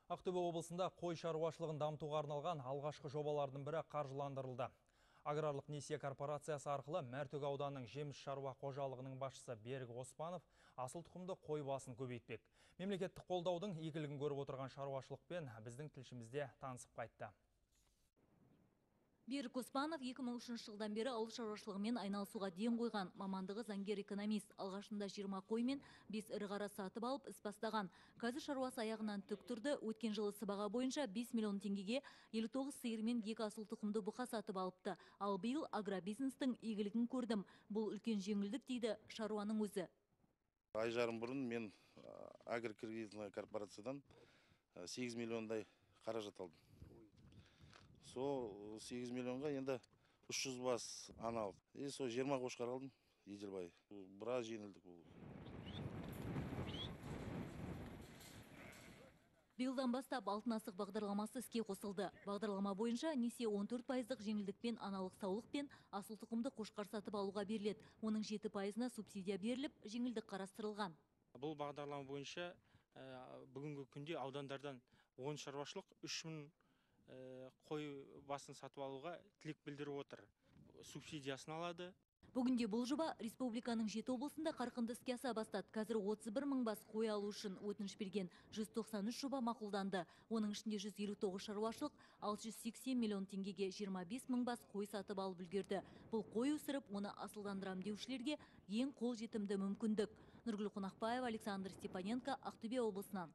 Ақтөбе облысында қой шаруашылығын дамытуға арналған алғашқы жобалардың бірі қаржыландырылды. Аграрлық несие корпорациясы арқылы Мәртөк ауданының жеміс шаруа қожалығының басшысы Берік Оспанов асыл тұқымды қой басын көбейтпек. Мемлекеттік қолдаудың игілігін көріп отырған шаруашылықпен біздің тілшімізде танысып қайтты. Берік Оспанов 2003 жылдан бері ауыл шаруашылығымен айналысуға ден қойған. Мамандығы заңгер экономист. Алғашында 20 қой мен 5 ірі қара сатып алып іс бастаған. Қазір шаруасы аяғынан тік тұрды. Өткен жылы сыбаға бойынша 5 миллион теңгеге 59 сиыр мен 2 асыл тұқымды бұқа сатып алыпты. Ал биыл агробизнестің игілігін көрдім. Бұл үлкен жеңілдік дейді шаруаның өзі. Ай жарым бұрын мен агрокредитный корпорациядан 8 миллиондай қаражат алдым. Сол 8 миллионға енді 300 бас ана алдым. Сол 20 қошқар алдым, Еділбай. Біраз жеңілдік болды. Биылдан бастап алтын асық бағдарламасы іске қосылды. Бағдарлама бойынша несие 14% жеңілдікпен аналық саулық пен асыл тұқымды қошқар сатып алуға беріледі. Оның 7%-на субсидия беріліп, жеңілдік қарастырылған. Бұл бағдарлама бойынша бүгінгі күнде аудандардан 10 шаруашылық 3000 қой басын сатып алуға тілек білдіріп отыр. Субсидиясын алады. Бүгінде бұл жоба республиканың 7 облысында қарқынды іске аса бастады. Қазір 31 мың бас қой алу үшін өтініш берген 193 жоба мақұлданды. Оның ішінде 159 шаруашылық 680 миллион теңгеге 25 мың бас қой сатып алып үлгерді. Бұл қой өсіріп, оны асылдандырам деушілерге ең қол жетімді мүмкіндік. Нұргүл Қонақбаева, Александр Степаненко, Ақтөбе облысынан.